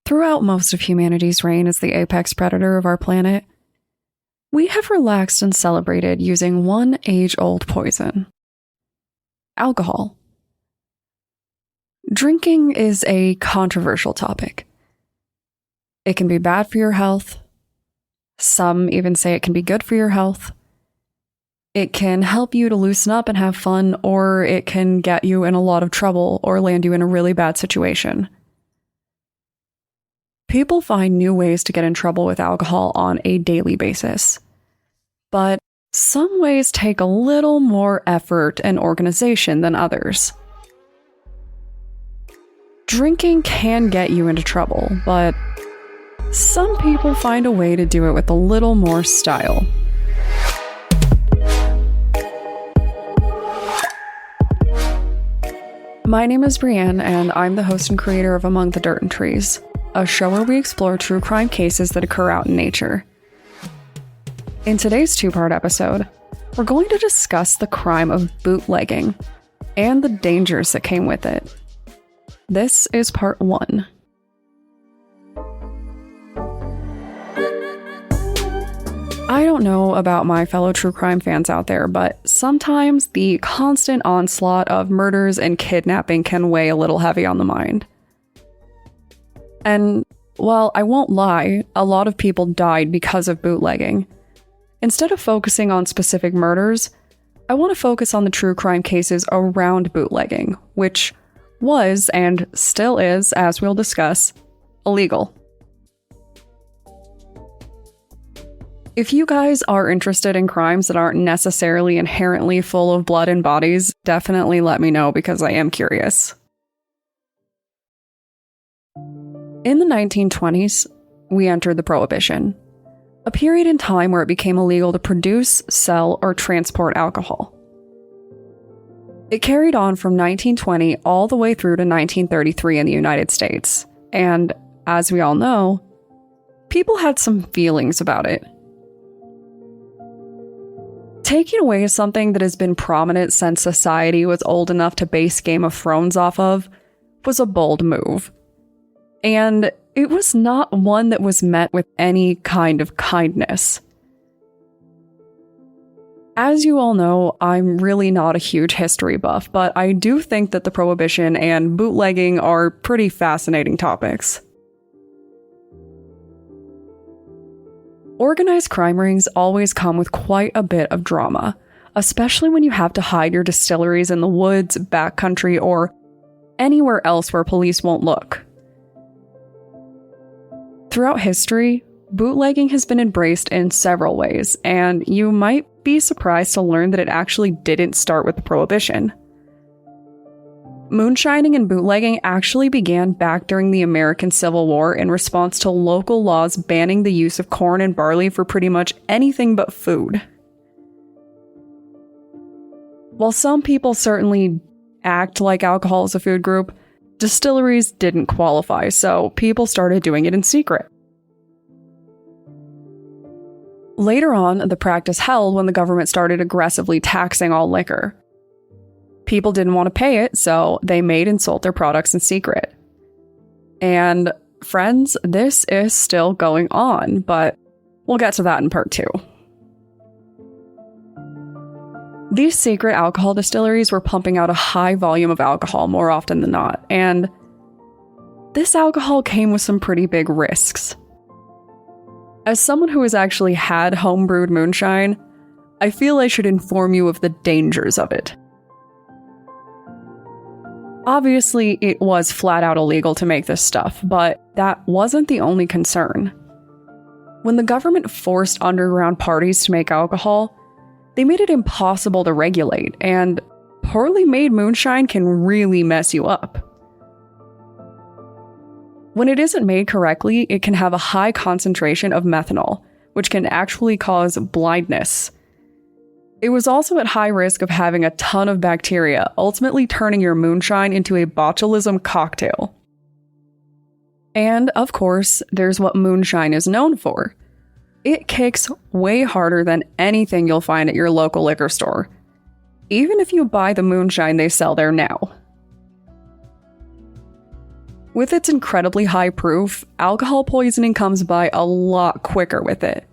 Throughout most of humanity's reign as the apex predator of our planet, we have relaxed and celebrated using one age-old poison: alcohol. Drinking is a controversial topic. It can be bad for your health. Some even say it can be good for your health. It can help you to loosen up and have fun, or it can get you in a lot of trouble or land you in a really bad situation. People find new ways to get in trouble with alcohol on a daily basis. But some ways take a little more effort and organization than others. Drinking can get you into trouble, but some people find a way to do it with a little more style. My name is Brienne, and I'm the host and creator of Among the Dirt and Trees, a show where we explore true crime cases that occur out in nature. In today's two-part episode, we're going to discuss the crime of bootlegging and the dangers that came with it. This is part 1. I don't know about my fellow true crime fans out there, but sometimes the constant onslaught of murders and kidnapping can weigh a little heavy on the mind. And, well, I won't lie, a lot of people died because of bootlegging. Instead of focusing on specific murders, I want to focus on the true crime cases around bootlegging, which was, and still is, as we'll discuss, illegal. If you guys are interested in crimes that aren't necessarily inherently full of blood and bodies, definitely let me know because I am curious. In the 1920s, we entered the Prohibition, a period in time where it became illegal to produce, sell, or transport alcohol. It carried on from 1920 all the way through to 1933 in the United States, and as we all know, people had some feelings about it. Taking away something that has been prominent since society was old enough to base Game of Thrones off of was a bold move. And it was not one that was met with any kind of kindness. As you all know, I'm really not a huge history buff, but I do think that the Prohibition and bootlegging are pretty fascinating topics. Organized crime rings always come with quite a bit of drama, especially when you have to hide your distilleries in the woods, backcountry, or anywhere else where police won't look. Throughout history, bootlegging has been embraced in several ways, and you might be surprised to learn that it actually didn't start with the Prohibition. Moonshining and bootlegging actually began back during the American Civil War in response to local laws banning the use of corn and barley for pretty much anything but food. While some people certainly act like alcohol is a food group, distilleries didn't qualify, so people started doing it in secret. Later on, the practice held when the government started aggressively taxing all liquor. People didn't want to pay it, so they made and sold their products in secret. And friends, this is still going on, but we'll get to that in part 2. These secret alcohol distilleries were pumping out a high volume of alcohol more often than not, and this alcohol came with some pretty big risks. As someone who has actually had homebrewed moonshine, I feel I should inform you of the dangers of it. Obviously, it was flat out illegal to make this stuff, but that wasn't the only concern. When the government forced underground parties to make alcohol, they made it impossible to regulate, and poorly made moonshine can really mess you up. When it isn't made correctly, it can have a high concentration of methanol, which can actually cause blindness. It was also at high risk of having a ton of bacteria, ultimately turning your moonshine into a botulism cocktail. And, of course, there's what moonshine is known for. It kicks way harder than anything you'll find at your local liquor store, even if you buy the moonshine they sell there now. With its incredibly high proof, alcohol poisoning comes by a lot quicker with it,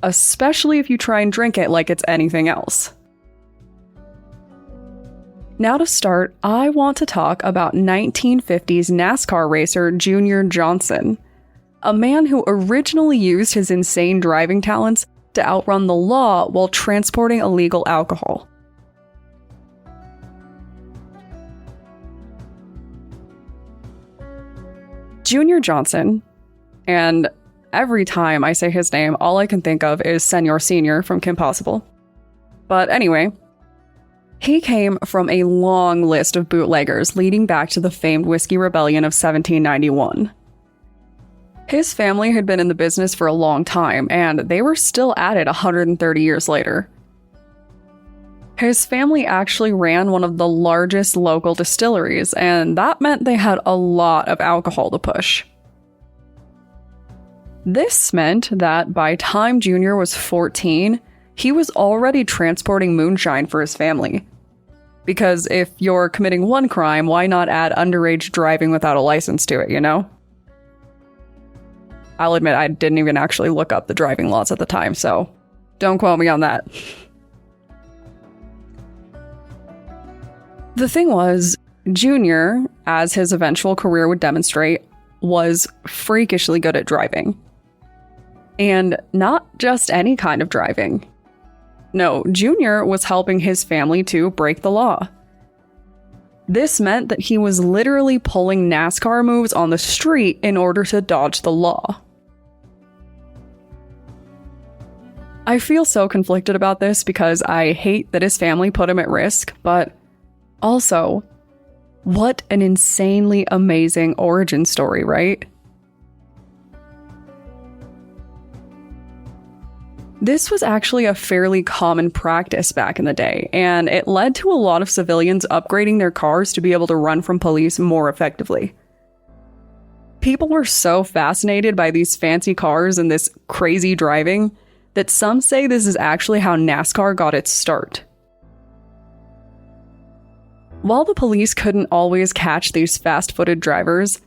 especially if you try and drink it like it's anything else. Now to start, I want to talk about 1950s NASCAR racer Junior Johnson, a man who originally used his insane driving talents to outrun the law while transporting illegal alcohol. Junior Johnson, and every time I say his name, all I can think of is Senor Senior from Kim Possible. But anyway, he came from a long list of bootleggers leading back to the famed Whiskey Rebellion of 1791. His family had been in the business for a long time, and they were still at it 130 years later. His family actually ran one of the largest local distilleries, and that meant they had a lot of alcohol to push. This meant that by time Junior was 14, he was already transporting moonshine for his family. Because if you're committing one crime, why not add underage driving without a license to it, you know? I'll admit I didn't even actually look up the driving laws at the time, so don't quote me on that. The thing was, Junior, as his eventual career would demonstrate, was freakishly good at driving. And not just any kind of driving. No, Junior was helping his family to break the law. This meant that he was literally pulling NASCAR moves on the street in order to dodge the law. I feel so conflicted about this because I hate that his family put him at risk, but also, what an insanely amazing origin story, right? This was actually a fairly common practice back in the day, and it led to a lot of civilians upgrading their cars to be able to run from police more effectively. People were so fascinated by these fancy cars and this crazy driving that some say this is actually how NASCAR got its start. While the police couldn't always catch these fast-footed drivers,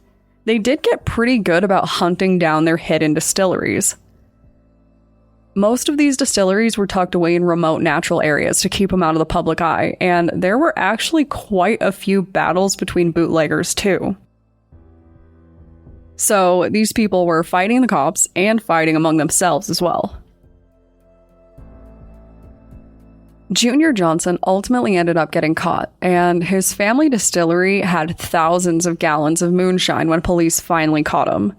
they did get pretty good about hunting down their hidden distilleries. Most of these distilleries were tucked away in remote natural areas to keep them out of the public eye, and there were actually quite a few battles between bootleggers too. So these people were fighting the cops and fighting among themselves as well. Junior Johnson ultimately ended up getting caught, and his family distillery had thousands of gallons of moonshine when police finally caught him.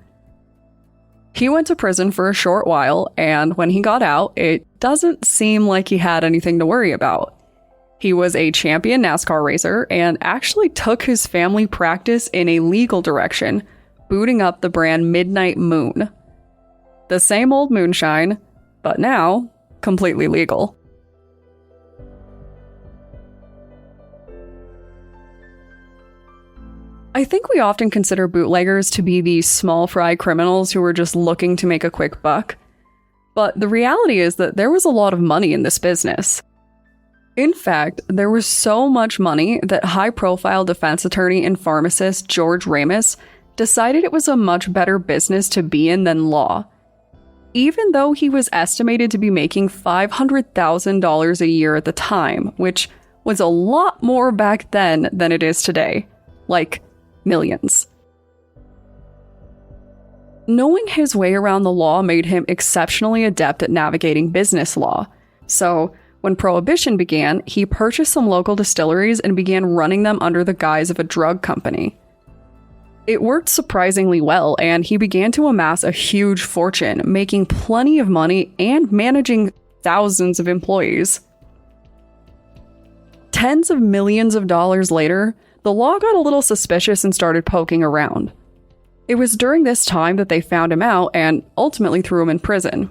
He went to prison for a short while, and when he got out, it doesn't seem like he had anything to worry about. He was a champion NASCAR racer and actually took his family practice in a legal direction, booting up the brand Midnight Moon. The same old moonshine, but now completely legal. I think we often consider bootleggers to be these small fry criminals who are just looking to make a quick buck. But the reality is that there was a lot of money in this business. In fact, there was so much money that high-profile defense attorney and pharmacist George Remus decided it was a much better business to be in than law. Even though he was estimated to be making $500,000 a year at the time, which was a lot more back then than it is today. Like, millions. Knowing his way around the law made him exceptionally adept at navigating business law. So, when Prohibition began, he purchased some local distilleries and began running them under the guise of a drug company. It worked surprisingly well, and he began to amass a huge fortune, making plenty of money and managing thousands of employees. Tens of millions of dollars later, the law got a little suspicious and started poking around. It was during this time that they found him out and ultimately threw him in prison.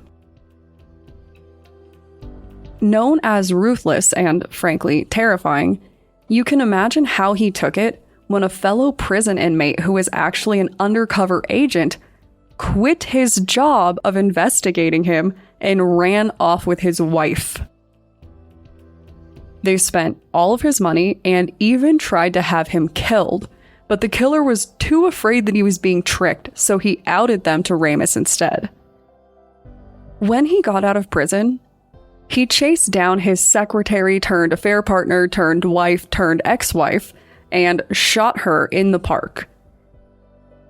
Known as ruthless and, frankly, terrifying, you can imagine how he took it when a fellow prison inmate who was actually an undercover agent quit his job of investigating him and ran off with his wife. They spent all of his money and even tried to have him killed, but the killer was too afraid that he was being tricked, so he outed them to Remus instead. When he got out of prison, he chased down his secretary turned affair partner turned wife turned ex-wife and shot her in the park.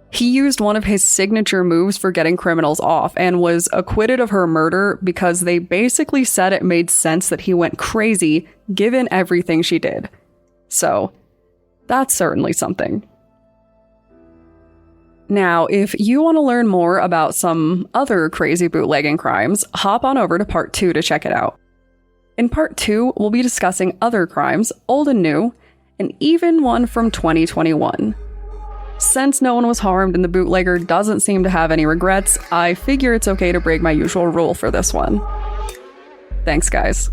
He used one of his signature moves for getting criminals off and was acquitted of her murder because they basically said it made sense that he went crazy given everything she did. So, that's certainly something. Now, if you want to learn more about some other crazy bootlegging crimes, hop on over to part 2 to check it out. In part 2, we'll be discussing other crimes, old and new, and even one from 2021. Since no one was harmed and the bootlegger doesn't seem to have any regrets, I figure it's okay to break my usual rule for this one. Thanks, guys.